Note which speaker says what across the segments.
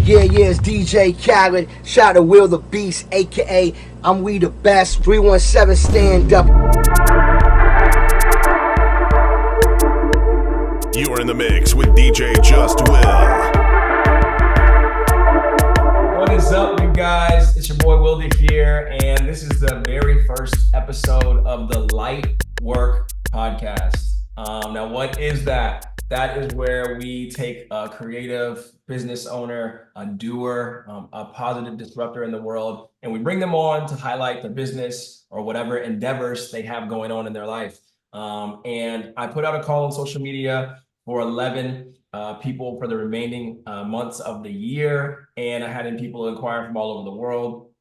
Speaker 1: Yeah, it's DJ Khaled. Shout out to Will the Beast, aka I'm We the Best. 317 stand up.
Speaker 2: You are in the mix with DJ Just Will.
Speaker 3: What is up, you guys? It's your boy Willda here, and this is the very first episode of the Lightwork podcast. Now, what is that? That is where we take a creative business owner, a doer, a positive disruptor in the world, and we bring them on to highlight the business or whatever endeavors they have going on in their life. And I put out a call on social media for 11 people for the remaining months of the year. And I had in people inquire from all over the world.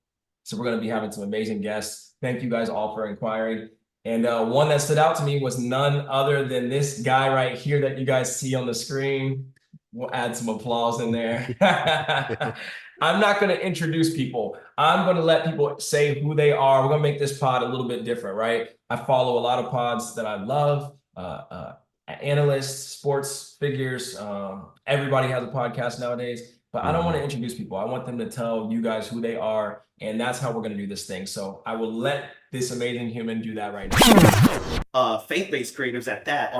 Speaker 3: So we're going to be having some amazing guests. Thank you guys all for inquiring. And one that stood out to me was none other than this guy right here that you guys see on the screen. We'll add some applause in there. I'm not going to introduce people. I'm going to let people say who they are. We're going to make this pod a little bit different, right? I follow a lot of pods that I love. Analysts, sports figures, everybody has a podcast nowadays, but I don't want to introduce people. I want them to tell you guys who they are, and that's how we're going to do this thing. So I will let this amazing human do that right now.
Speaker 4: Faith-based creatives at that.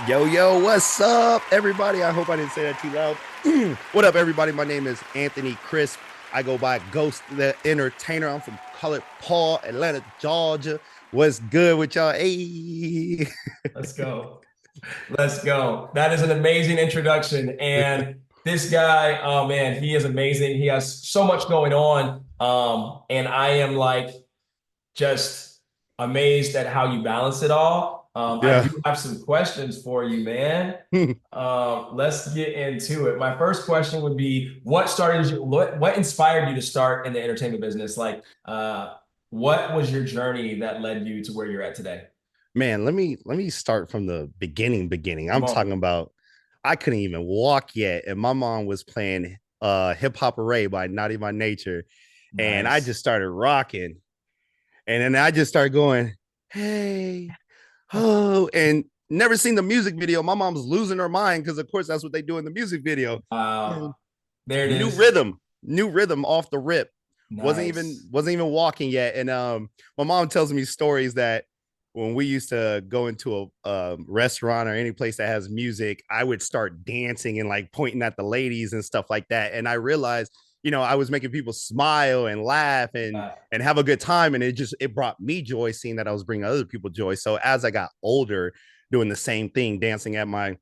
Speaker 5: Yo, what's up, everybody? I hope I didn't say that too loud. What up, everybody? My name is Anthony Crisp. I go by Ghost the Entertainer. I'm from Colored Paul, Atlanta, Georgia. What's good with y'all? Hey,
Speaker 3: Let's go. That is an amazing introduction. And this guy, oh man, he is amazing. He has so much going on. And I am like just amazed at how you balance it all. I do have some questions for you, man. Let's get into it. My first question would be, what inspired you to start in the entertainment business? Like, what was your journey that led you to where you're at today?
Speaker 5: Man, let me start from the beginning. I'm talking about I couldn't even walk yet, and my mom was playing Hip Hop Array by Naughty by Nature, and I just started rocking, and then I just started going, hey. Oh, and never seen the music video. My mom's losing her mind because, of course, that's what they do in the music video.
Speaker 3: There it is.
Speaker 5: New rhythm off the rip. Nice. Wasn't even walking yet. And my mom tells me stories that when we used to go into a restaurant or any place that has music, I would start dancing and like pointing at the ladies and stuff like that. And I realized, I was making people smile and laugh and have a good time. And it brought me joy seeing that I was bringing other people joy. So as I got older, doing the same thing, dancing at my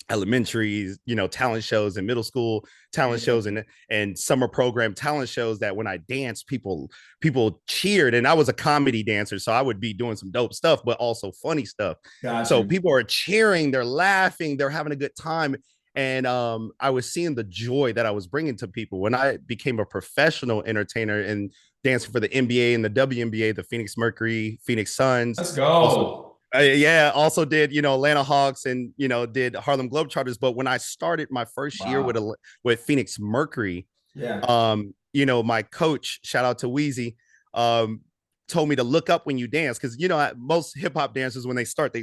Speaker 5: elementary, talent shows and middle school talent shows and summer program talent shows, that when I danced, people cheered. And I was a comedy dancer, so I would be doing some dope stuff, but also funny stuff. Gotcha. So people are cheering, they're laughing, they're having a good time. And I was seeing the joy that I was bringing to people when I became a professional entertainer and dancing for the NBA and the WNBA, the Phoenix Mercury, Phoenix Suns.
Speaker 3: Let's go.
Speaker 5: Also did, Atlanta Hawks and, did Harlem Globetrotters. But when I started my first year with Phoenix Mercury, my coach, shout out to Weezy, told me to look up when you dance. Because, most hip hop dancers, when they start,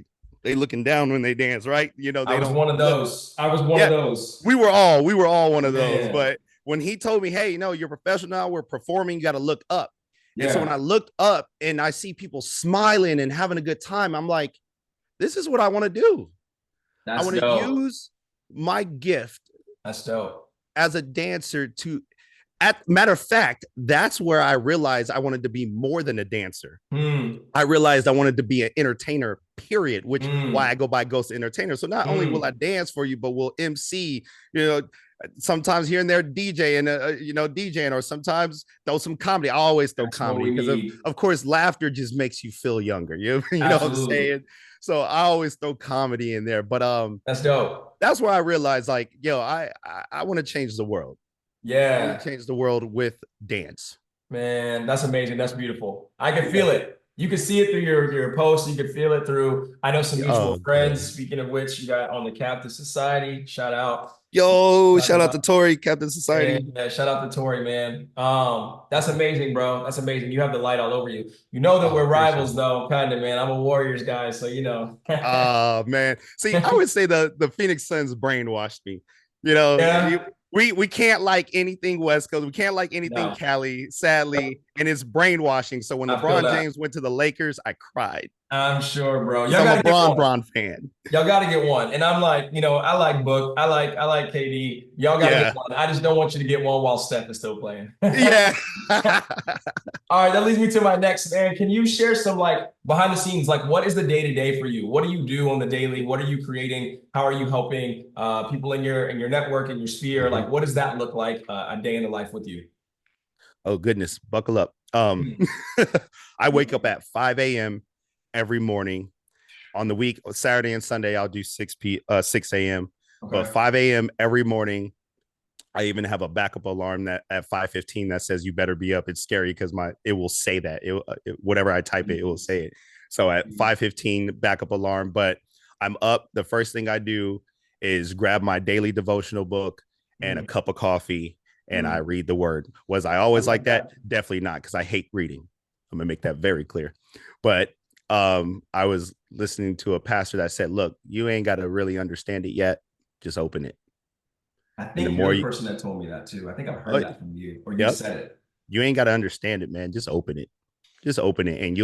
Speaker 5: they looking down when they dance, right? I
Speaker 3: was one of those.
Speaker 5: We were all one of those. But when he told me, hey, you're professional now, we're performing, you got to look up. Yeah. And so when I looked up and I see people smiling and having a good time, I'm like, this is what I want to do. I want to use my gift.
Speaker 3: That's dope.
Speaker 5: As a dancer matter of fact, that's where I realized I wanted to be more than a dancer. I realized I wanted to be an entertainer, period, which why I go by Ghost Entertainer. So not only will I dance for you, but will MC, you know, sometimes here and there DJing, DJing, or sometimes throw some comedy. I always throw comedy because of course laughter just makes you feel younger. You know what I'm saying? So I always throw comedy in there. But
Speaker 3: that's dope.
Speaker 5: That's where I realized, like, yo, I want to change the world.
Speaker 3: Yeah.
Speaker 5: I want to change the world with dance.
Speaker 3: Man, that's amazing. That's beautiful. I can feel it. You can see it through your posts. You can feel it through, I know some mutual friends. Good. Speaking of which, you got on the Captain Society. Shout out.
Speaker 5: Yo, shout out to Tori, Captain Society.
Speaker 3: Yeah, shout out to Tori, man. That's amazing, bro. That's amazing. You have the light all over you. You know that we're rivals, though, kind of, man. I'm a Warriors guy, so you know.
Speaker 5: Man. See, I would say the Phoenix Suns brainwashed me. You know, we can't like anything West Coast. We can't like anything Cali, sadly, and it's brainwashing. So when LeBron James went to the Lakers, I cried.
Speaker 3: I'm sure, bro.
Speaker 5: I'm a Bron fan.
Speaker 3: Y'all got to get one. And I'm like, you know, I like Book. I like KD. Y'all got to get one. I just don't want you to get one while Steph is still playing.
Speaker 5: Yeah.
Speaker 3: All right, that leads me to my next, man. Can you share some like behind the scenes, like what is the day-to-day for you? What do you do on the daily? What are you creating? How are you helping people in your network, in your sphere? Like, what does that look like a day in the life with you?
Speaker 5: Oh, goodness. Buckle up. I wake up at 5 a.m. every morning. On the week, Saturday and Sunday, I'll do 6 a.m. But 5 a.m. every morning. I even have a backup alarm that at 5:15 that says you better be up. It's scary because it will say that whatever I type it will say it. So at 5:15 backup alarm, but I'm up. The first thing I do is grab my daily devotional book and a cup of coffee, and I read the word. Was I always like that? Definitely not, because I hate reading. I'm gonna make that very clear. But I was listening to a pastor that said, look, you ain't got to really understand it yet. Just open it.
Speaker 3: I think you're the person that told me that too. I think I've heard that from you, or you said it.
Speaker 5: You ain't got to understand it, man. Just open it. Just open it. And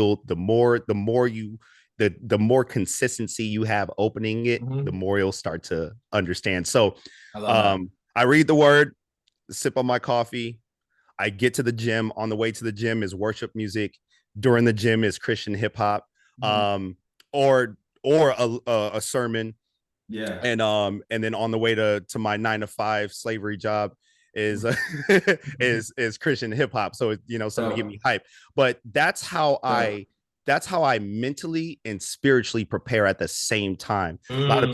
Speaker 5: the more consistency you have opening it, the more you'll start to understand. So I read the word, sip on my coffee. I get to the gym. On the way to the gym is worship music. During the gym is Christian hip hop, or a sermon. Yeah. And then on the way to my 9-to-5 slavery job is is Christian hip hop. So something to get me hype. But that's how I mentally and spiritually prepare at the same time. A lot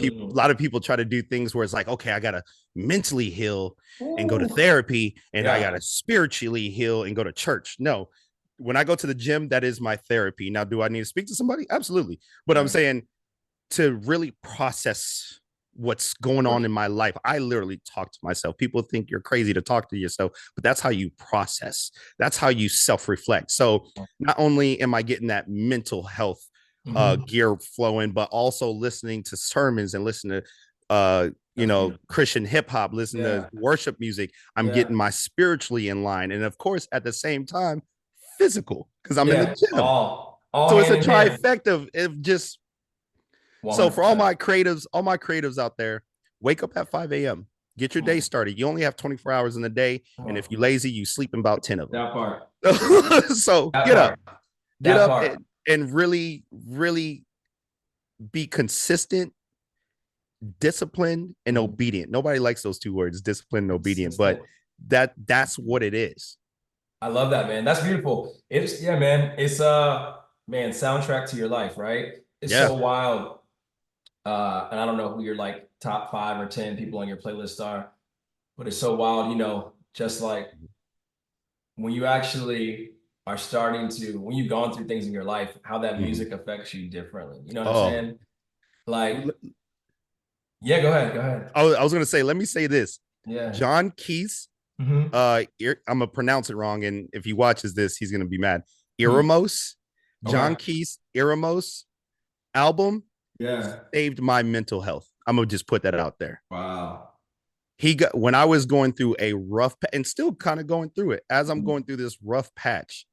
Speaker 5: of people try to do things where it's like, okay, I gotta mentally heal and go to therapy, and I gotta spiritually heal and go to church. No. When I go to the gym, that is my therapy. Now, do I need to speak to somebody? Absolutely. But I'm saying to really process what's going on in my life, I literally talk to myself. People think you're crazy to talk to yourself, but that's how you process. That's how you self-reflect. So not only am I getting that mental health gear flowing, but also listening to sermons and listening to Christian hip hop, listening to worship music. I'm getting my spiritually in line. And of course, at the same time, physical, because I'm in the gym. So it's a trifecta of just 100%. So for all my creatives out there, wake up at 5 a.m. Get your day started. You only have 24 hours in the day, and if you're lazy, you sleep in about 10 of them.
Speaker 3: That part.
Speaker 5: So get up and really, really be consistent, disciplined, and obedient. Nobody likes those two words, disciplined and obedient, but that's what it is.
Speaker 3: I love that, man. That's beautiful. It's man. It's soundtrack to your life, right? It's so wild. And I don't know who your like top 5 or 10 people on your playlist are, but it's so wild, just like when you actually are starting to, when you've gone through things in your life, how that music affects you differently. You know what I'm saying? Like, yeah, go ahead.
Speaker 5: I was going to say, let me say this. Yeah. John Keith's, I'm going to pronounce it wrong, and if he watches this, he's going to be mad. Iramos, John Keith's Iramos album saved my mental health. I'm going to just put that out there.
Speaker 3: Wow.
Speaker 5: When I was going through a rough and still kind of going through it, as I'm going through this rough patch,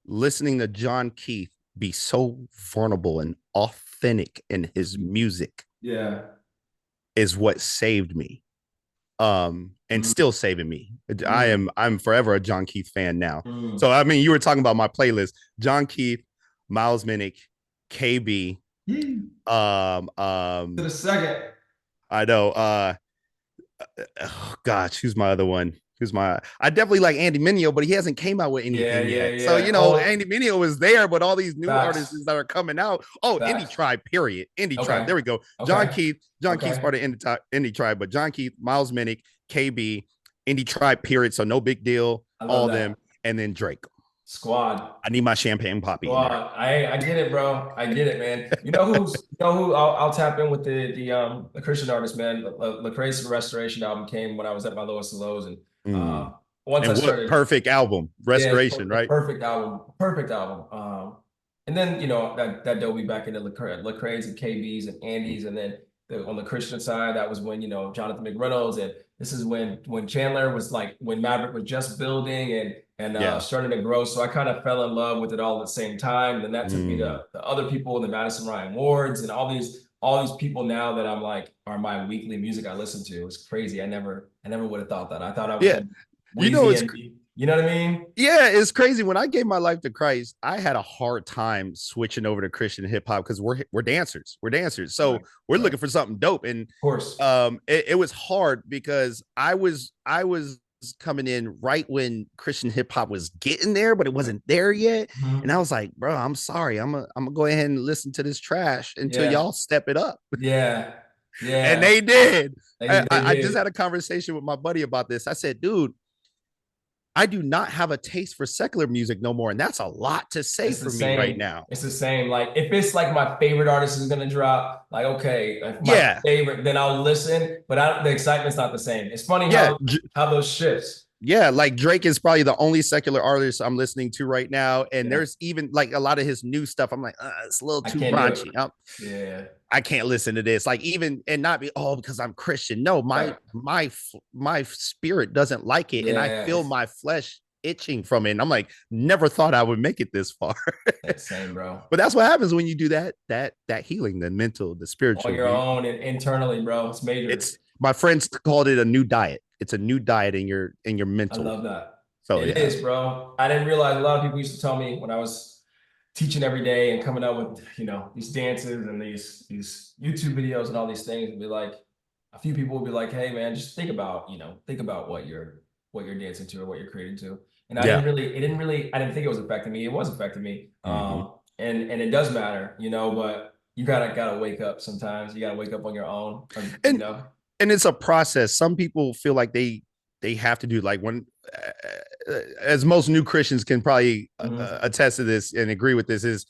Speaker 5: listening to John Keith be so vulnerable and authentic in his music is what saved me. And still saving me. I'm forever a John Keith fan now. So I mean, you were talking about my playlist: John Keith, Miles Minnick, KB,
Speaker 3: To the second.
Speaker 5: I know. Oh gosh, who's my other one? I definitely like Andy Mineo, but he hasn't came out with anything yet. So Andy Mineo is there, but all these new artists that are coming out. Oh, Indie Tribe, period. Indie Tribe. There we go. John Keith's part of Indie Tribe, but John Keith, Miles Minnick, KB, Indie Tribe, period. So no big deal. All of them, and then Drake.
Speaker 3: Squad.
Speaker 5: I need my champagne poppy.
Speaker 3: I get it, bro. I get it, man. You know who I'll tap in with the Christian artist, man. Lecrae's Restoration album came when I was at my lowest of lows, and once I started,
Speaker 5: perfect album, Restoration, right?
Speaker 3: Perfect album. And then that dove me back into Lecrae's and KB's and Andy's, and then on the Christian side, that was when Jonathan McReynolds, and this is when Chandler was like, when Maverick was just building and starting to grow. So I kind of fell in love with it all at the same time. And then that took me to the other people, the Madison Ryan Wards, and all these people now that I'm like are my weekly music I listen to. It's crazy. I never would have thought that. I thought I was you know what I mean?
Speaker 5: Yeah, it's crazy. When I gave my life to Christ, I had a hard time switching over to Christian hip hop because we're dancers. So we're looking for something dope. And of
Speaker 3: course,
Speaker 5: it was hard because I was coming in right when Christian hip hop was getting there, but it wasn't there yet. And I was like, bro, I'm sorry. I'm gonna go ahead and listen to this trash until y'all step it up.
Speaker 3: Yeah.
Speaker 5: And they did. I just had a conversation with my buddy about this. I said, dude, I do not have a taste for secular music no more. And that's a lot to say for me right now.
Speaker 3: It's the same. Like if it's like my favorite artist is going to drop, like, okay, if my favorite, then I'll listen, but the excitement's not the same. It's funny how those shifts.
Speaker 5: Yeah, like Drake is probably the only secular artist I'm listening to right now. And there's even like a lot of his new stuff. I'm like, it's a little too raunchy. I can't listen to this. Like even and not be because I'm Christian. No, my spirit doesn't like it, and I feel my flesh itching from it. And I'm like, never thought I would make it this far.
Speaker 3: Same, bro.
Speaker 5: But that's what happens when you do that healing, the mental, the spiritual,
Speaker 3: on your own and internally, bro. It's major.
Speaker 5: My friends called it a new diet. It's a new diet in your mental.
Speaker 3: I love that.
Speaker 5: So
Speaker 3: it is, bro. I didn't realize a lot of people used to tell me when I was teaching every day and coming up with these dances and these YouTube videos and all these things, and be like, a few people would be like, hey man, just think about what you're dancing to or what you're creating to. And I didn't think it was affecting me. It was affecting me. And it does matter, but you gotta wake up sometimes. You gotta wake up on your own.
Speaker 5: And it's a process. Some people feel like they have to do, like, when as most new Christians can probably attest to this and agree with this, is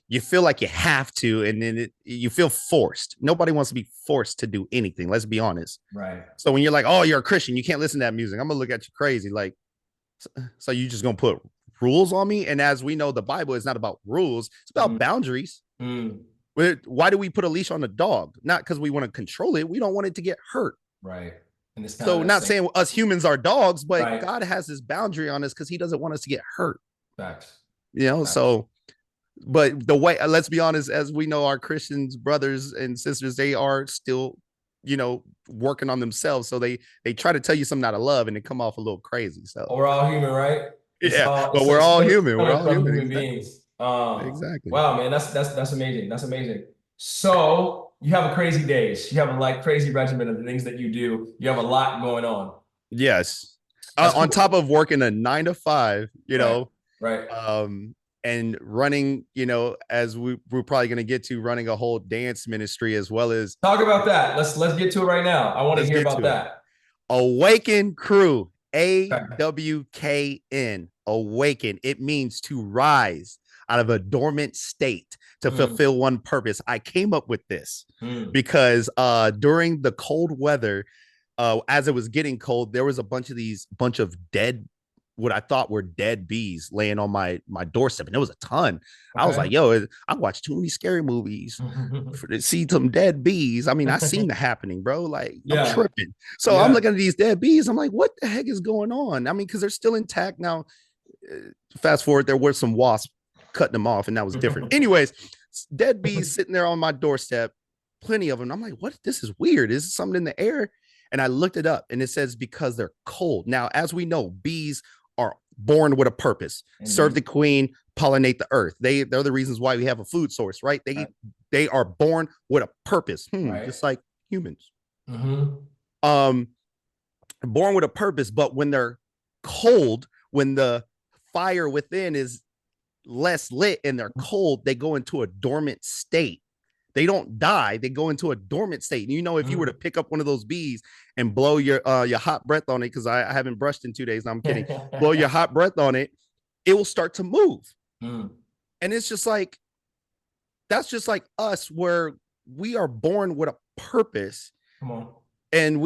Speaker 5: you feel like you have to, and then you feel forced. Nobody wants to be forced to do anything. Let's be honest.
Speaker 3: Right.
Speaker 5: So when you're like, oh, you're a Christian, you can't listen to that music, I'm gonna look at you crazy. Like, so you just gonna put rules on me? And as we know, the Bible is not about rules. It's about boundaries. Why do we put a leash on a dog? Not because we want to control it. We don't want it to get hurt.
Speaker 3: Right. And
Speaker 5: so not saying us humans are dogs, but God has this boundary on us because he doesn't want us to get hurt.
Speaker 3: Facts.
Speaker 5: So, but the way, let's be honest, as we know, our Christians brothers and sisters, they are still, working on themselves. So they try to tell you something out of love and they come off a little crazy. So
Speaker 3: we're all human, right?
Speaker 5: But we're all human. We're all human
Speaker 3: beings.
Speaker 5: Exactly.
Speaker 3: Wow, man, that's amazing. That's amazing. So you have a crazy days. You have a crazy regimen of the things that you do. You have a lot going on.
Speaker 5: Yes. On top of working a 9 to 5,
Speaker 3: right.
Speaker 5: And running, as we're probably going to get to, running a whole dance ministry, as well as
Speaker 3: talk about that. Let's get to it right now. I want to hear about that.
Speaker 5: Awaken Crew, AWKN, Awaken. It means to rise out of a dormant state to fulfill one purpose. I came up with this because during the cold weather, as it was getting cold, there was a bunch of dead, what I thought were dead bees laying on my doorstep, and there was a ton. I was like, yo, I watched too many scary movies to see some dead bees. I mean, I seen the happening, bro. Like, I'm tripping. So I'm looking at these dead bees. I'm like, what the heck is going on? I mean, because they're still intact now. Fast forward, there were some wasps cutting them off, and that was different. Anyways, dead bees sitting there on my doorstep, plenty of them. I'm like, what? This is weird. Is this something in the air? And I looked it up, and it says because they're cold. Now, as we know, bees are born with a purpose.
Speaker 3: Indeed.
Speaker 5: Serve the queen, pollinate the earth. They're the reasons why we have a food source, right? They are born with a purpose,
Speaker 3: Right.
Speaker 5: just like humans.
Speaker 3: Mm-hmm.
Speaker 5: Born with a purpose, but when they're cold, when the fire within is less lit and they're cold, they go into a dormant state. They don't die, they go into a dormant state. And you know, if you were to pick up one of those bees and blow your hot breath on it, because I haven't brushed in 2 days, no, I'm kidding, blow your hot breath on it, it will start to move. And it's just like, that's just like us, where we are born with a purpose.
Speaker 3: Come on.
Speaker 5: And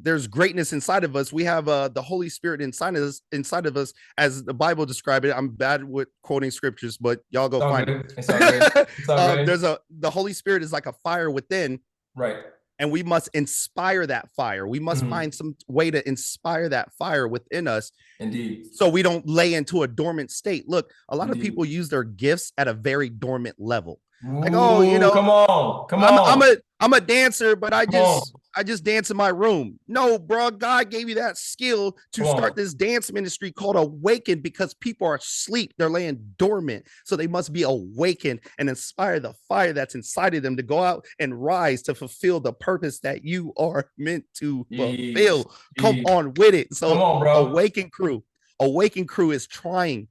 Speaker 5: there's greatness inside of us. We have the Holy Spirit inside of us, as the Bible described it. I'm bad with quoting scriptures, but y'all go find it.
Speaker 3: It's all good. It's all good.
Speaker 5: The Holy Spirit is like a fire within.
Speaker 3: Right.
Speaker 5: And we must inspire that fire. We must find some way to inspire that fire within us.
Speaker 3: Indeed.
Speaker 5: So we don't lay into a dormant state. Look, a lot of people use their gifts at a very dormant level. Like, oh, you know,
Speaker 3: come on.
Speaker 5: I'm a dancer, but I just dance in my room. No, bro, God gave you that skill to start this dance ministry called Awaken, because people are asleep. They're laying dormant. So they must be awakened and inspire the fire that's inside of them to go out and rise to fulfill the purpose that you are meant to fulfill. Come on with it. So
Speaker 3: come on, bro.
Speaker 5: Awaken crew is trying.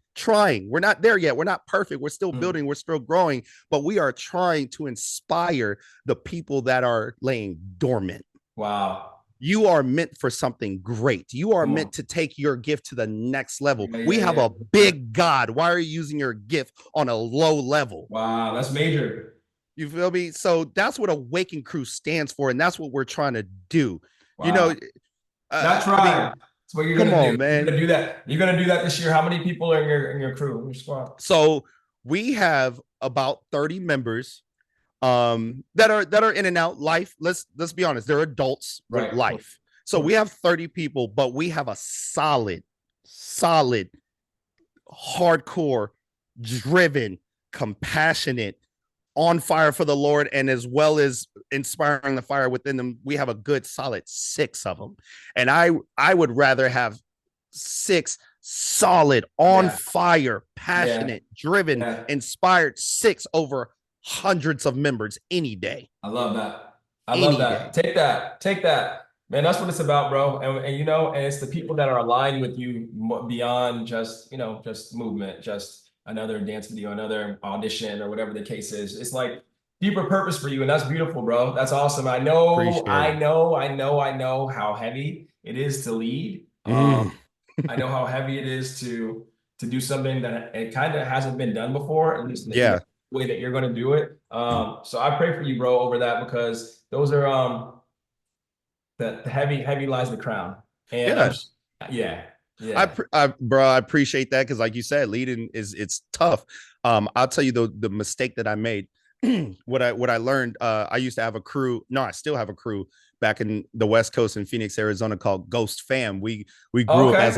Speaker 5: We're not there yet. We're not perfect. We're still building. We're still growing, but we are trying to inspire the people that are laying dormant.
Speaker 3: Wow.
Speaker 5: You are meant for something great. You are meant to take your gift to the next level. We have a big God. Why are you using your gift on a low level?
Speaker 3: Wow, that's major.
Speaker 5: You feel me? So that's what Awaken Crew stands for, and that's what we're trying to do.
Speaker 3: Wow.
Speaker 5: You know,
Speaker 3: that's right. That's what you're gonna do.
Speaker 5: Man.
Speaker 3: You're gonna do that. You're gonna do that this year. How many people are in your crew, in your squad?
Speaker 5: So we have about 30 members that are in and out. Life, let's be honest, they're adults with life. So we have 30 people, but we have a solid, hardcore, driven, compassionate, on fire for the Lord, and as well as inspiring the fire within them, we have a good solid 6 of them. And I would rather have 6 solid, on fire, passionate, driven, inspired 6 over hundreds of members any day.
Speaker 3: I love that. I love that. Take that. Man, that's what it's about, bro. And you know, and it's the people that are aligned with you beyond just, you know, just movement, just another dance video, another audition, or whatever the case is. It's like deeper purpose for you, and that's beautiful, bro. That's awesome. I know how heavy it is to lead. I know how heavy it is to do something that it kind of hasn't been done before, at least the way that you're going to do it. So I pray for you, bro, over that, because those are the heavy lies the crown. And yeah.
Speaker 5: I appreciate that, because like you said, leading it's tough. I'll tell you the mistake that I made. what I learned, I used to have a crew. No, I still have a crew back in the West Coast in Phoenix, Arizona, called Ghost Fam. We grew up as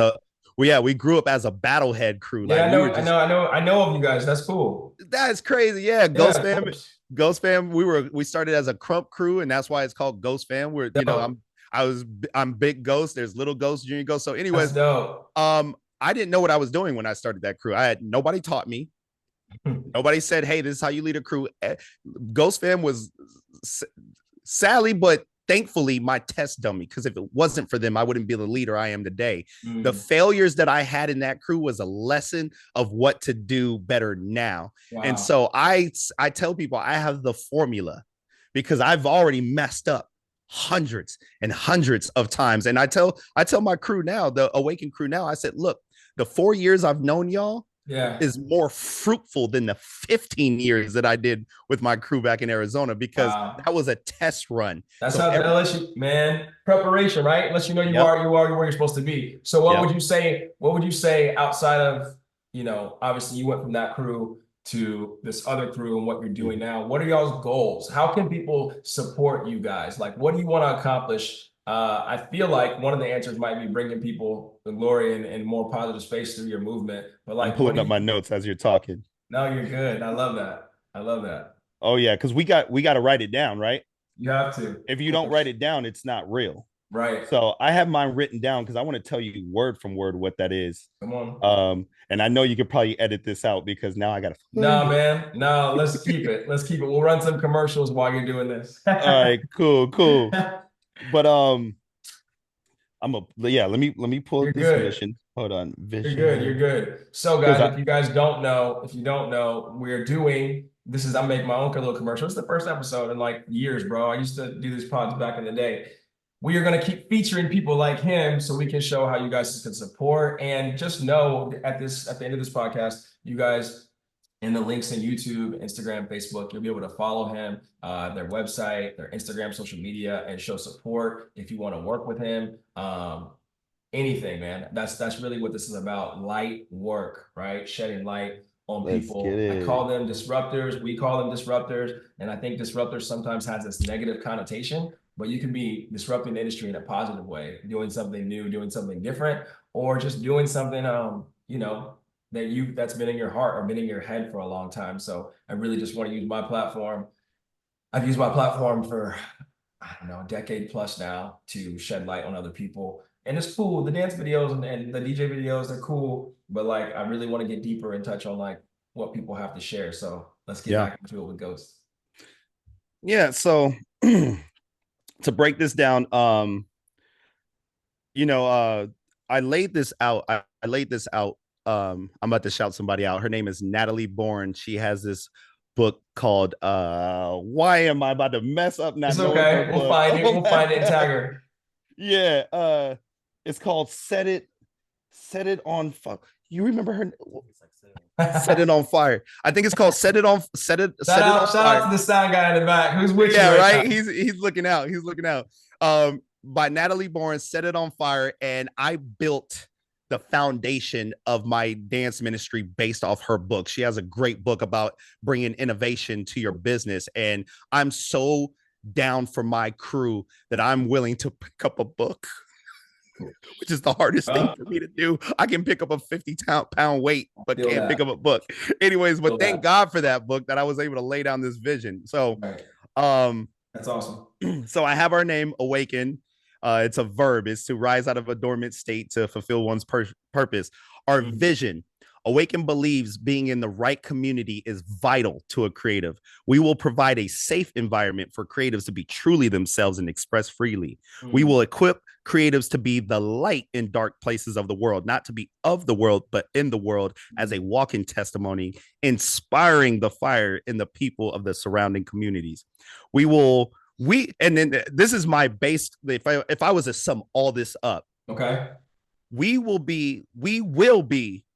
Speaker 5: we grew up as a battlehead crew.
Speaker 3: Yeah, like, I know of you guys. That's cool.
Speaker 5: That's crazy. Yeah, Ghost Fam. Ghost Fam. We started as a crump crew, and that's why it's called Ghost Fam. We're I'm Big Ghost. There's Little Ghost, Junior Ghost. So, anyways, I didn't know what I was doing when I started that crew. Nobody taught me. Nobody said, "Hey, this is how you lead a crew." Ghost Fam was sadly, but thankfully, my test dummy. Because if it wasn't for them, I wouldn't be the leader I am today. The failures that I had in that crew was a lesson of what to do better now. Wow. And so I tell people I have the formula, because I've already messed up hundreds and hundreds of times. And I tell my crew now, the Awaken crew now, I said, look, the 4 years I've known y'all is more fruitful than the 15 years that I did with my crew back in Arizona, because that was a test run.
Speaker 3: That's so how that lets you, man, preparation, right? Unless you know you are where you're supposed to be. So what would you say outside of, you know, obviously you went from that crew to this other crew and what you're doing now? What are y'all's goals? How can people support you guys? Like, what do you want to accomplish? I feel like one of the answers might be bringing people the glory and more positive space through your movement. But like,
Speaker 5: I'm pulling up my notes as you're talking.
Speaker 3: No, you're good. I love that.
Speaker 5: Oh yeah, because we got to write it down, right?
Speaker 3: You have to.
Speaker 5: If you don't write it down, it's not real.
Speaker 3: Right.
Speaker 5: So I have mine written down because I want to tell you word from word what that is.
Speaker 3: Come on.
Speaker 5: And I know you could probably edit this out because now I gotta find
Speaker 3: No,
Speaker 5: it.
Speaker 3: man. No, let's keep it. Let's keep it. We'll run some commercials while you're doing this.
Speaker 5: All right, cool. But I'm a yeah. Let me pull
Speaker 3: You're
Speaker 5: up this
Speaker 3: good.
Speaker 5: vision. Hold on,
Speaker 3: You're good. You're
Speaker 5: vision.
Speaker 3: good. So,
Speaker 5: Because
Speaker 3: guys, if you guys don't know, if you don't know, we're doing this is I'm making my own little commercial. It's the first episode in like years, bro. I used to do these pods back in the day. We are going to keep featuring people like him so we can show how you guys can support and just know at the end of this podcast, you guys in the links in YouTube, Instagram, Facebook, you'll be able to follow him, their website, their Instagram, social media, and show support if you want to work with him. Anything, man. That's really what this is about. Light work, right? Shedding light on
Speaker 5: let's get
Speaker 3: people. I
Speaker 5: it.
Speaker 3: call them disruptors. We call them disruptors. And I think disruptors sometimes has this negative connotation, but you can be disrupting the industry in a positive way, doing something new, doing something different, or just doing something that's been in your heart or been in your head for a long time. So I really just want to use my platform. I've used my platform for I don't know, a decade plus now to shed light on other people. And it's cool. The dance videos and the DJ videos, they're cool. But like, I really want to get deeper and touch on like what people have to share. So let's get
Speaker 5: Yeah.
Speaker 3: back into it with Ghost.
Speaker 5: Yeah. So to break this down, I laid this out. I laid this out. I'm about to shout somebody out. Her name is Natalie Bourne. She has this book called why am I about to mess up not
Speaker 3: It's
Speaker 5: knowing her
Speaker 3: okay. We'll
Speaker 5: book?
Speaker 3: find it.
Speaker 5: Oh
Speaker 3: We'll
Speaker 5: my
Speaker 3: find it and
Speaker 5: God.
Speaker 3: tag her.
Speaker 5: Yeah, it's called Set It on Fire. You remember her? Set It on Fire. I think it's called Set It on Set It
Speaker 3: Shout out
Speaker 5: Fire.
Speaker 3: to the sound guy in the back who's with you
Speaker 5: Yeah,
Speaker 3: right
Speaker 5: right.
Speaker 3: now.
Speaker 5: He's looking out. He's looking out. By Natalie Bourne, Set It on Fire, and I built the foundation of my dance ministry based off her book. She has a great book about bringing innovation to your business, and I'm so down for my crew that I'm willing to pick up a book, which is the hardest thing for me to do. I can pick up a 50-pound weight, but
Speaker 3: Feel
Speaker 5: can't
Speaker 3: that.
Speaker 5: pick up a book. Anyways, but
Speaker 3: Feel
Speaker 5: thank
Speaker 3: that.
Speaker 5: God for that book that I was able to lay down this vision. So,
Speaker 3: Right.
Speaker 5: um,
Speaker 3: That's awesome.
Speaker 5: so I have our name, Awaken. It's a verb. It's to rise out of a dormant state to fulfill one's purpose. Our vision. Awaken believes being in the right community is vital to a creative. We will provide a safe environment for creatives to be truly themselves and express freely. We will equip creatives to be the light in dark places of the world, not to be of the world, but in the world as a walking testimony, inspiring the fire in the people of the surrounding communities. And then this is my base. If I was to sum all this up,
Speaker 3: Okay.
Speaker 5: we will be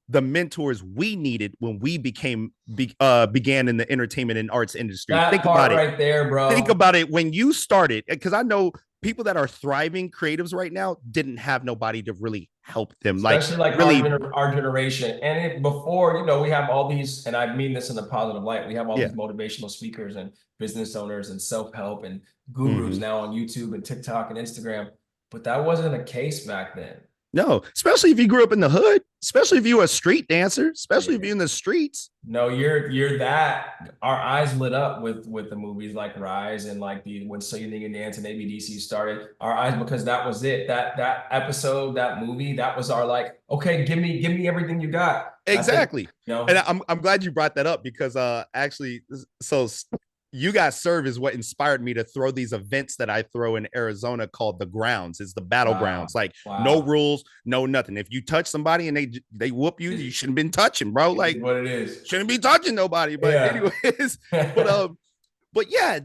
Speaker 5: the mentors we needed when we began in the entertainment and arts industry.
Speaker 3: That part right there, bro.
Speaker 5: Think about it when you started, because I know people that are thriving creatives right now didn't have nobody to really help them.
Speaker 3: Especially like
Speaker 5: really,
Speaker 3: our generation. And before, we have all these, and I mean this in a positive light, we have all these motivational speakers and business owners and self-help and gurus now on YouTube and TikTok and Instagram. But that wasn't the case back then.
Speaker 5: No, especially if you grew up in the hood, especially if you were a street dancer, especially if you're in the streets.
Speaker 3: No, you're that. Our eyes lit up with the movies like Rise and like when Singing and Dance and ABDC started. Our eyes, because that was it. That episode, that movie, that was our like, okay, give me everything you got.
Speaker 5: Exactly. And I'm glad you brought that up because actually, so you guys serve is what inspired me to throw these events that I throw in Arizona called the grounds. It's the battlegrounds. Like no rules, no nothing. If you touch somebody and they whoop you, you shouldn't have been touching, bro. Like
Speaker 3: what it is.
Speaker 5: Shouldn't be touching nobody. But anyways, but yeah,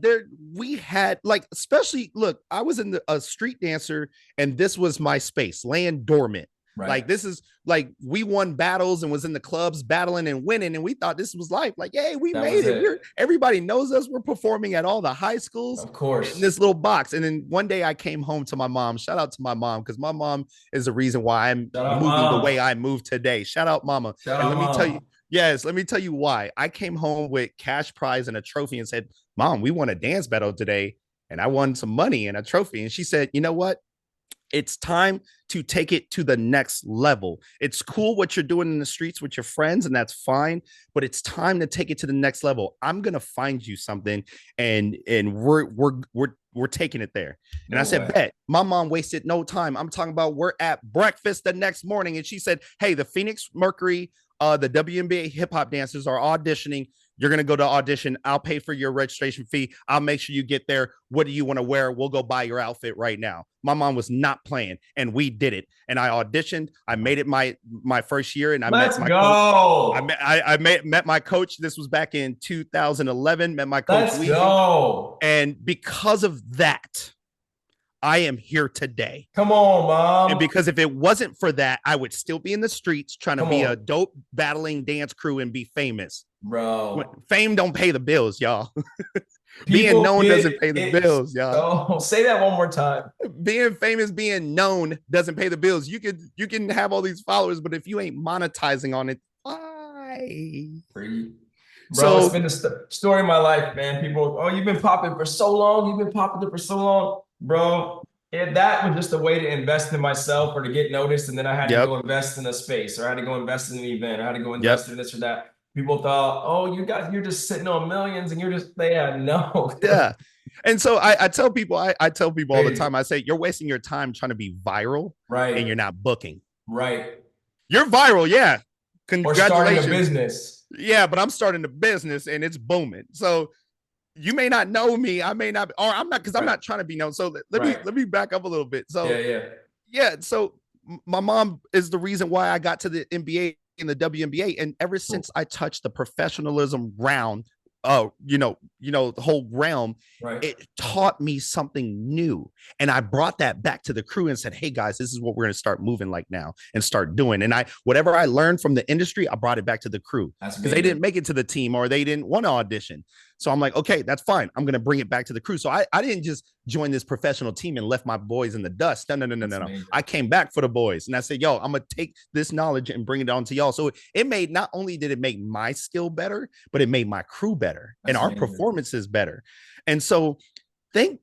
Speaker 5: we had like, especially look, I was in a street dancer and this was my space, laying dormant. Right. Like this is like we won battles and was in the clubs battling and winning, and we thought this was life. Like, hey, we made it. Everybody knows us. We're performing at all the high schools,
Speaker 3: of course,
Speaker 5: in this little box. And then one day I came home to my mom. Shout out to my mom because my mom is the reason why I'm moving the way I move today. Shout out, mama. Let me tell you. Yes, let me tell you why. I came home with cash prize and a trophy and said, "Mom, we won a dance battle today, and I won some money and a trophy." And she said, "You know what? It's time to take it to the next level. It's cool what you're doing in the streets with your friends, and that's fine, but it's time to take it to the next level. I'm gonna find you something, and we're we're taking it there. And
Speaker 3: No
Speaker 5: I said,
Speaker 3: way.
Speaker 5: bet. My mom wasted no time. I'm talking about we're at breakfast the next morning. And she said, hey, the Phoenix Mercury, the WNBA hip hop dancers are auditioning. You're going to go to audition. I'll pay for your registration fee. I'll make sure you get there. What do you want to wear? We'll go buy your outfit right now. My mom was not playing, and we did it. And I auditioned. I made it my first year, and I met my coach. I met my coach. This was back in 2011. Met my coach.
Speaker 3: Let's go.
Speaker 5: And because of that, I am here today.
Speaker 3: Come on, Mom.
Speaker 5: And because if it wasn't for that, I would still be in the streets trying to be a dope battling dance crew and be famous.
Speaker 3: Bro.
Speaker 5: Fame don't pay the bills, y'all. Being known doesn't pay the bills, y'all.
Speaker 3: Oh, say that one more time.
Speaker 5: Being famous, being known doesn't pay the bills. You can have all these followers, but if you ain't monetizing on it, why?
Speaker 3: Bro, so, it's been the story of my life, man. People, oh, you've been popping for so long. You've been popular for so long. Bro, that was just a way to invest in myself or to get noticed. And then I had to go invest in a space, or I had to go invest in an event, or I had to go invest in this or that. People thought, oh, you're just sitting on millions and no.
Speaker 5: Yeah. And so I tell people, I tell people all the time, I say, you're wasting your time trying to be viral.
Speaker 3: Right.
Speaker 5: And you're not booking.
Speaker 3: Right.
Speaker 5: You're viral. Yeah. Congratulations.
Speaker 3: Or starting a business.
Speaker 5: Yeah, but I'm starting a business and it's booming. So you may not know me. I may not, or I'm not, because I'm not trying to be known. So let me back up a little bit. So yeah. So my mom is the reason why I got to the NBA and the WNBA. And ever since I touched the professionalism round, the whole realm, it taught me something new. And I brought that back to the crew and said, hey guys, this is what we're going to start moving like now and start doing. And whatever I learned from the industry, I brought it back to the crew because they didn't make it to the team or they didn't want to audition. So I'm like, okay, that's fine. I'm going to bring it back to the crew. So I didn't just join this professional team and left my boys in the dust. No. I came back for the boys and I said, yo, I'm going to take this knowledge and bring it on to y'all. So it made, not only did it make my skill better, but it made my crew better and our performances better. And so thank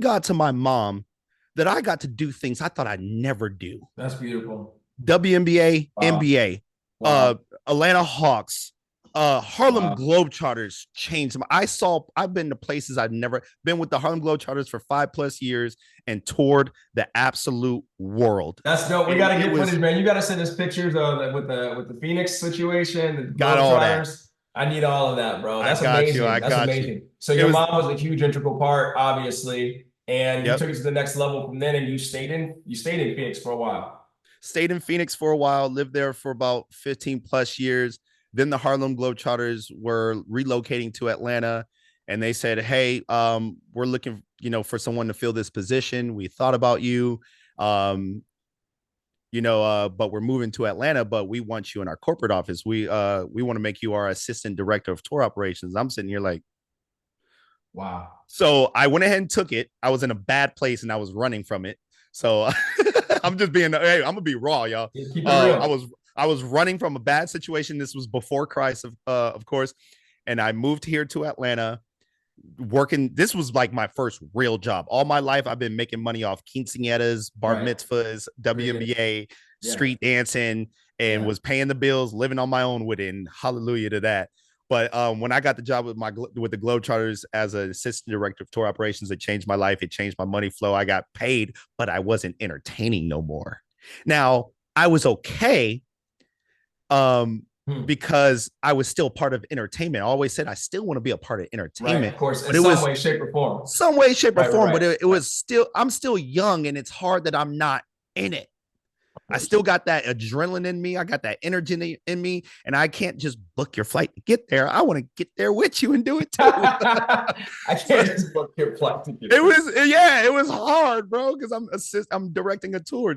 Speaker 5: God to my mom that I got to do things I thought I'd never do.
Speaker 3: That's beautiful.
Speaker 5: WNBA, NBA, Atlanta Hawks, Harlem Globetrotters changed. I've been to places I've never been with the Harlem Globetrotters for 5+ years and toured the absolute world.
Speaker 3: That's dope. We got to get footage, man. You got to send us pictures of with the Phoenix situation. The
Speaker 5: got all that.
Speaker 3: I need all of that, bro. That's
Speaker 5: amazing.
Speaker 3: That's amazing. So your mom was a huge integral part, obviously, and you took it to the next level from then. And you stayed in Phoenix for a while.
Speaker 5: Stayed in Phoenix for a while. Lived there for about 15+ years. Then the Harlem Globetrotters were relocating to Atlanta, and they said, hey, we're looking, for someone to fill this position. We thought about you, but we're moving to Atlanta, but we want you in our corporate office. We want to make you our assistant director of tour operations. I'm sitting here like,
Speaker 3: wow.
Speaker 5: So I went ahead and took it. I was in a bad place and I was running from it. So I'm just being, hey, I'm gonna be raw, y'all.
Speaker 3: Keep it real.
Speaker 5: I was running from a bad situation. This was before Christ, of course. And I moved here to Atlanta working. This was like my first real job. All my life, I've been making money off quinceañeras, bar mitzvahs, WNBA, street dancing, and was paying the bills, living on my own with it. And hallelujah to that. But when I got the job with the Globetrotters as an assistant director of tour operations, it changed my life. It changed my money flow. I got paid, but I wasn't entertaining no more. Now, I was okay. Because I was still part of entertainment. I always said I still want to be a part of entertainment.
Speaker 3: Right, of course,
Speaker 5: but
Speaker 3: in some way, shape, or form.
Speaker 5: Some way, shape, or form. But it was still, I'm still young, and it's hard that I'm not in it. I still got that adrenaline in me. I got that energy in me, and I can't just book your flight to get there. I want to get there with you and do it too.
Speaker 3: I can't just book your flight to get there.
Speaker 5: It was hard, bro, because I'm directing a tour.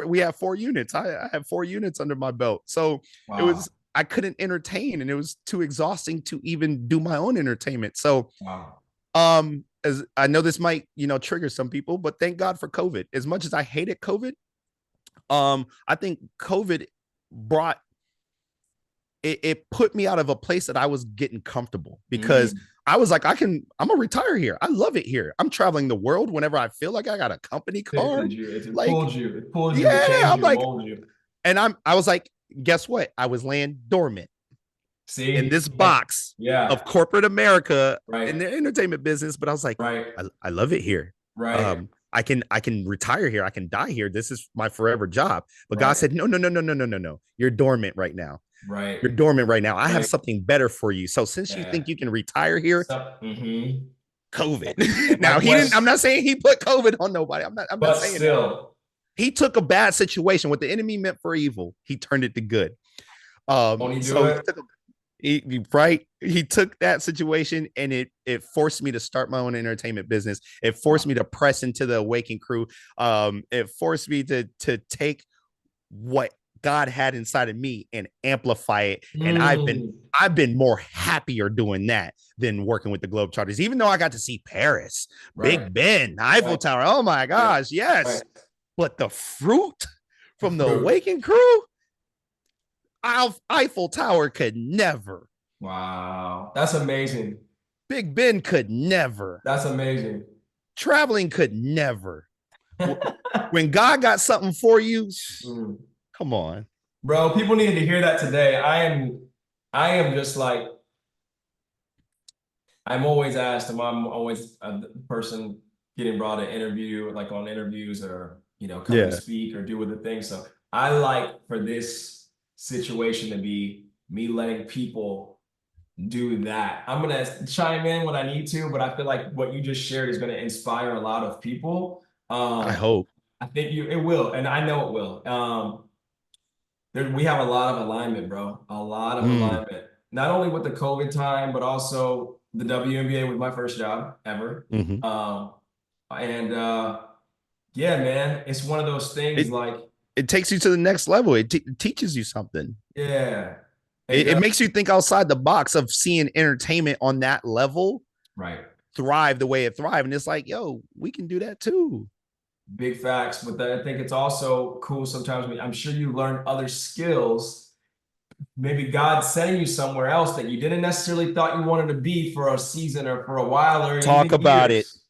Speaker 5: We have 4 units. I have 4 units under my belt, so I couldn't entertain, and it was too exhausting to even do my own entertainment. So, as I know this might trigger some people, but thank God for COVID. As much as I hated COVID. I think COVID brought it put me out of a place that I was getting comfortable because I was like, I'm gonna retire here. I love it here. I'm traveling the world whenever I feel like I got a company car.
Speaker 3: It pulled you.
Speaker 5: Yeah, I'm like, and I was like, guess what? I was laying dormant.
Speaker 3: See,
Speaker 5: in this box
Speaker 3: yeah,
Speaker 5: of corporate America in
Speaker 3: right,
Speaker 5: the entertainment business. But I was like,
Speaker 3: right,
Speaker 5: I love it here.
Speaker 3: right,
Speaker 5: I can retire here. I can die here. This is my forever job. But God
Speaker 3: right,
Speaker 5: said, no, no, no, no, no, no, no, no. You're dormant right now.
Speaker 3: right,
Speaker 5: You're dormant right now. I have
Speaker 3: right.
Speaker 5: something better for you. So since you
Speaker 3: Yeah.
Speaker 5: think you can retire here,
Speaker 3: So,
Speaker 5: COVID.
Speaker 3: And my
Speaker 5: Now he didn't. I'm
Speaker 3: question,
Speaker 5: not saying he put COVID on nobody. I'm not
Speaker 3: but
Speaker 5: saying that.
Speaker 3: still,
Speaker 5: He took a bad situation. What the enemy meant for evil, he turned it to good.
Speaker 3: won't he do
Speaker 5: So
Speaker 3: it?
Speaker 5: he took that situation and it forced me to start my own entertainment business. It forced
Speaker 3: Wow.
Speaker 5: me to press into the Awaken crew. It forced me to take what God had inside of me and amplify it. And
Speaker 3: Mm,
Speaker 5: I've been more happier doing that than working with the Globetrotters, even though I got to see Paris,
Speaker 3: right,
Speaker 5: Big Ben, Eiffel
Speaker 3: right,
Speaker 5: Tower. Oh my
Speaker 3: right,
Speaker 5: gosh, yes.
Speaker 3: right.
Speaker 5: But the fruit
Speaker 3: The
Speaker 5: from the
Speaker 3: fruit.
Speaker 5: Awaken crew, Eiffel Tower could never.
Speaker 3: Wow. That's amazing.
Speaker 5: Big Ben could never.
Speaker 3: That's amazing.
Speaker 5: Traveling could never. When God got something for you,
Speaker 3: Mm.
Speaker 5: come on.
Speaker 3: Bro, people needed to hear that today. I am just like, I'm always asked, and I'm always a person getting brought to interview, like on interviews or, coming to
Speaker 5: Yeah.
Speaker 3: speak or do with the thing. So I like for this situation to be me letting people do that. I'm going to chime in when I need to, but I feel like what you just shared is going to inspire a lot of people.
Speaker 5: I
Speaker 3: Um,
Speaker 5: hope.
Speaker 3: I think it will, and I know it will. We have a lot of alignment, bro. A lot of
Speaker 5: Mm.
Speaker 3: alignment. Not only with the COVID time, but also the WNBA was my first job ever.
Speaker 5: Mm-hmm.
Speaker 3: And yeah, man, it's one of those things
Speaker 5: It
Speaker 3: like,
Speaker 5: it takes you to the next level. It teaches you something.
Speaker 3: yeah, it
Speaker 5: It
Speaker 3: does.
Speaker 5: makes you think outside the box of seeing entertainment on that level
Speaker 3: Right.
Speaker 5: thrive the way it thrive. And it's like, yo, we can do that too.
Speaker 3: Big facts. But I think it's also cool sometimes. I'm sure you learn other skills. Maybe God's sending you somewhere else that you didn't necessarily thought you wanted to be for a season or for a while or
Speaker 5: Talk
Speaker 3: even
Speaker 5: about it.
Speaker 3: years.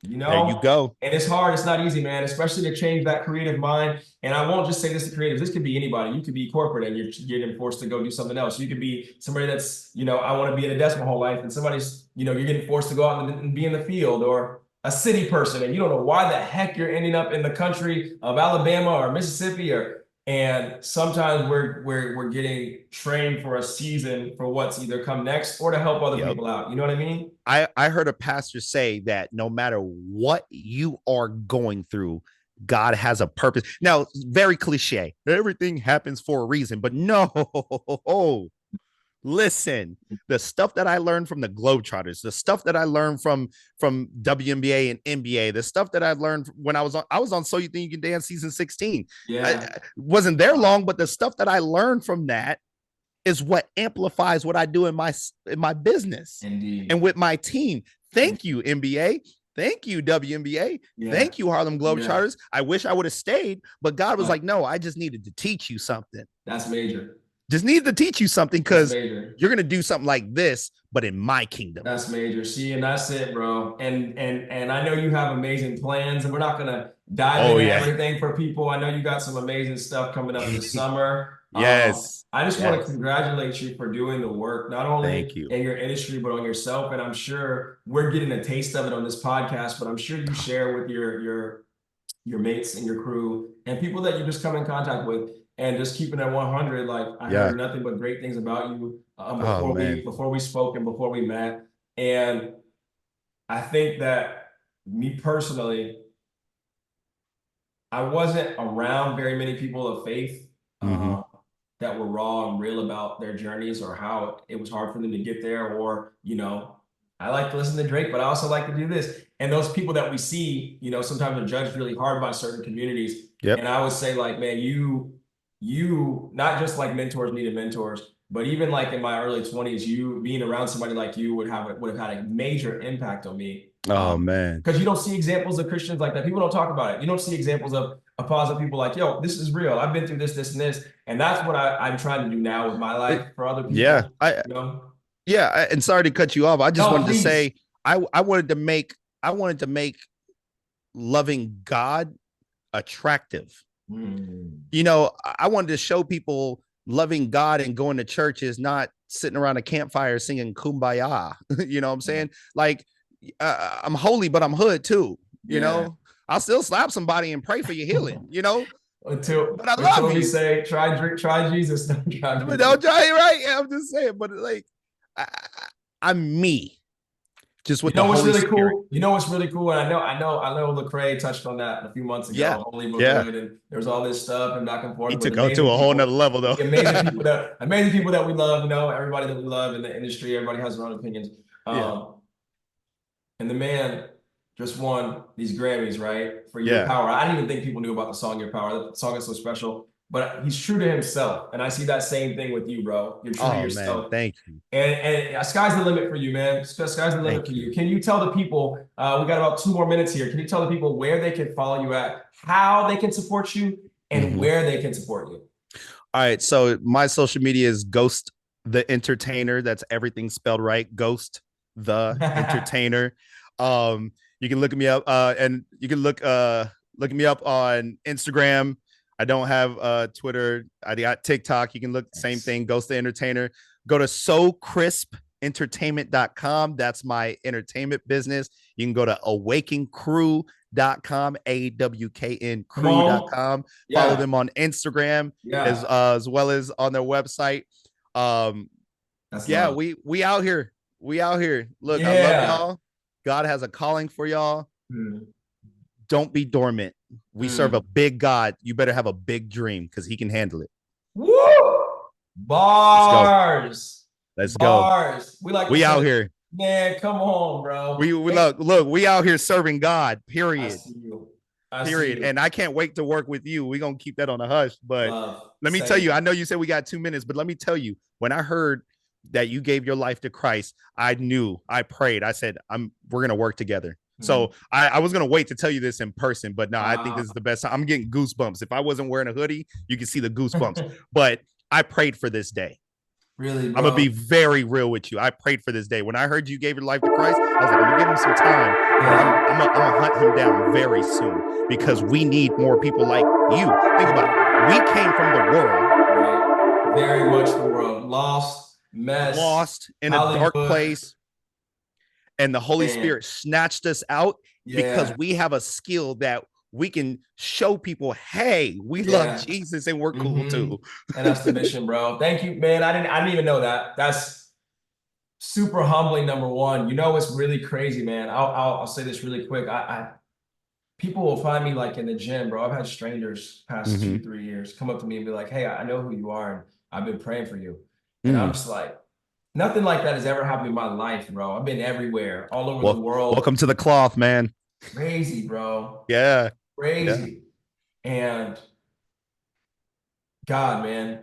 Speaker 5: There you go.
Speaker 3: And it's hard. It's not easy, man, especially to change that creative mind. And I won't just say this to creatives. This could be anybody. You could be corporate and you're getting forced to go do something else. You could be somebody that's, I want to be in a desk my whole life. And somebody's, you're getting forced to go out and be in the field, or a city person. And you don't know why the heck you're ending up in the country of Alabama or Mississippi and sometimes we're getting trained for a season for what's either come next or to help other
Speaker 5: Yep.
Speaker 3: people out. You know what I mean?
Speaker 5: I heard a pastor say that no matter what you are going through, God has a purpose. Now, very cliche. Everything happens for a reason, but no. Listen, the stuff that I learned from the Globetrotters, the stuff that I learned from WNBA and NBA, the stuff that I learned when I was on So You Think You Can Dance season 16.
Speaker 3: Yeah.
Speaker 5: I wasn't there long, but the stuff that I learned from that is what amplifies what I do in my business.
Speaker 3: Indeed.
Speaker 5: And with my team. Thank you, NBA. Thank you, WNBA.
Speaker 3: Yeah.
Speaker 5: Thank you, Harlem Globetrotters. Yeah. I wish I would have stayed, but God was like, no, I just needed to teach you something.
Speaker 3: That's major.
Speaker 5: Just needed to teach you something because you're going to do something like this, but in my kingdom.
Speaker 3: That's major. See, and that's it, bro. And I know you have amazing plans, and we're not going to dive into everything for people. I know you got some amazing stuff coming up this summer.
Speaker 5: Yes.
Speaker 3: I just want to congratulate you for doing the work, not only in your industry, but on yourself. And I'm sure we're getting a taste of it on this podcast, but I'm sure you share with your mates and your crew and people that you just come in contact with. And just keeping it 100, like I heard nothing but great things about you before we spoke and before we met. And I think that me personally, I wasn't around very many people of faith that were raw and real about their journeys or how it was hard for them to get there. Or, I like to listen to Drake, but I also like to do this. And those people that we see, sometimes are judged really hard by certain communities. Yep. And I would say, like, man, you not just like mentors needed mentors, but even like in my early 20s, you being around somebody like you would have had a major impact on me.
Speaker 5: Oh man.
Speaker 3: Because you don't see examples of Christians like that. People don't talk about it. You don't see examples of positive people like, yo, this is real. I've been through this, and this. And that's what I'm trying to do now with my life for other people.
Speaker 5: Yeah. And sorry to cut you off. I just wanted to say I wanted to make loving God attractive. I wanted to show people loving God and going to church is not sitting around a campfire singing kumbaya. You know what I'm saying? Like, I'm holy, but I'm hood too. You know, I'll still slap somebody and pray for your healing, you know?
Speaker 3: But
Speaker 5: I love you.
Speaker 3: Say, try Jesus.
Speaker 5: Don't try it, right? Yeah, I'm just saying, but like, I'm me. Just with
Speaker 3: what's really cool. You know what's really cool, and I know Lecrae touched on that a few months ago.
Speaker 5: Yeah,
Speaker 3: Holy but good, and there's all this stuff and back and forth.
Speaker 5: He took it to a whole nother level, though.
Speaker 3: Amazing people that we love. You know, everybody that we love in the industry. Everybody has their own opinions. And the man just won these Grammys, right? For Your Power. I didn't even think people knew about the song Your Power. The song is so special. But he's true to himself. And I see that same thing with you, bro. You're true to yourself. Man,
Speaker 5: thank you.
Speaker 3: And sky's the limit for you, man. Sky's the limit for you. Can you tell the people, we got about 2 more minutes here. Can you tell the people where they can follow you at, how they can support you, and where they can support you?
Speaker 5: All right. So my social media is Ghost the Entertainer. That's everything spelled right. Ghost the Entertainer. You can look me up and you can look me up on Instagram. I don't have Twitter. I got TikTok. You can look same thing. Ghost the Entertainer. Go to SoCrispEntertainment.com. That's my entertainment business. You can go to AwakenCrew.com, AWKN crew.com. Follow them on Instagram as well as on their website. We out here. We out here. Look, I love y'all. God has a calling for y'all. Don't be dormant. We serve a big God. You better have a big dream because he can handle it.
Speaker 3: Woo! Bars.
Speaker 5: Let's go.
Speaker 3: Bars.
Speaker 5: We out here.
Speaker 3: Man, come on, bro.
Speaker 5: We look, we out here serving God, period. Period. And I can't wait to work with you. We're gonna keep that on the hush. But let me tell you, I know you said we got 2 minutes, but let me tell you, when I heard that you gave your life to Christ, I prayed. I said, we're gonna work together. So I was going to wait to tell you this in person, but no, I think this is the best. I'm getting goosebumps. If I wasn't wearing a hoodie, you can see the goosebumps, but I prayed for this day.
Speaker 3: Really, bro?
Speaker 5: I'm going to be very real with you. I prayed for this day. When I heard you gave your life to Christ, I was like, I'm going to give him some time. I'm going to hunt him down very soon because we need more people like you. Think about it. We came from the world.
Speaker 3: Right. Very much the world. Lost in
Speaker 5: Hollywood. A dark place. And the Holy Spirit snatched us out because we have a skill that we can show people, hey, we love Jesus and we're cool too.
Speaker 3: And that's the mission, bro. Thank you, man. I didn't even know that. That's super humbling, number one. You know, it's really crazy, man. I'll say this really quick. People will find me like in the gym, bro. I've had strangers past 2-3 years come up to me and be like, hey, I know who you are and I've been praying for you. And I'm just like, nothing like that has ever happened in my life, bro. I've been everywhere, all over the world.
Speaker 5: Welcome to the cloth, man.
Speaker 3: Crazy, bro.
Speaker 5: Yeah.
Speaker 3: Crazy. Yeah. And God, man.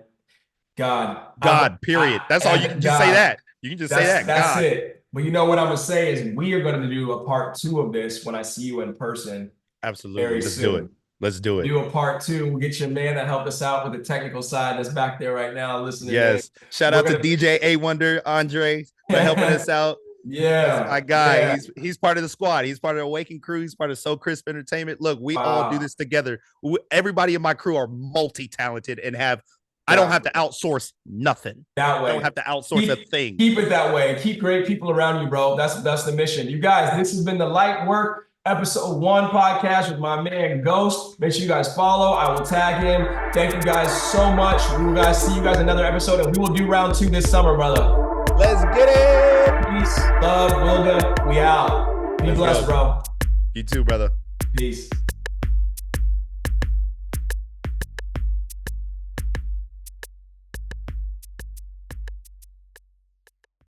Speaker 3: God,
Speaker 5: period. That's all you can just say that. You can just say that.
Speaker 3: That's God. It. But you know what I'm going to say is we are going to do a part 2 of this when I see you in person.
Speaker 5: Absolutely. Let's do it. Let's do it.
Speaker 3: Do a part 2. We'll get your man that helped us out with the technical side that's back there right now listening.
Speaker 5: Yes. Shout out to DJ A Wonder, Andre, for helping us out.
Speaker 3: Yeah.
Speaker 5: My guy. Yeah. He's part of the squad. He's part of the Awaken crew. He's part of So Crisp Entertainment. Look, we all do this together. Everybody in my crew are multi-talented and I don't have to outsource nothing.
Speaker 3: That way.
Speaker 5: I don't have to outsource a thing.
Speaker 3: Keep it that way. Keep great people around you, bro. That's the mission. You guys, this has been the Lightwork Episode 1 podcast with my man Ghost. Make sure you guys follow. I will tag him. Thank you guys so much. We will see you guys in another episode, and we will do round 2 this summer, brother.
Speaker 5: Let's get it.
Speaker 3: Peace, love, Willda. We out. Be blessed, bro.
Speaker 5: You too, brother.
Speaker 3: Peace.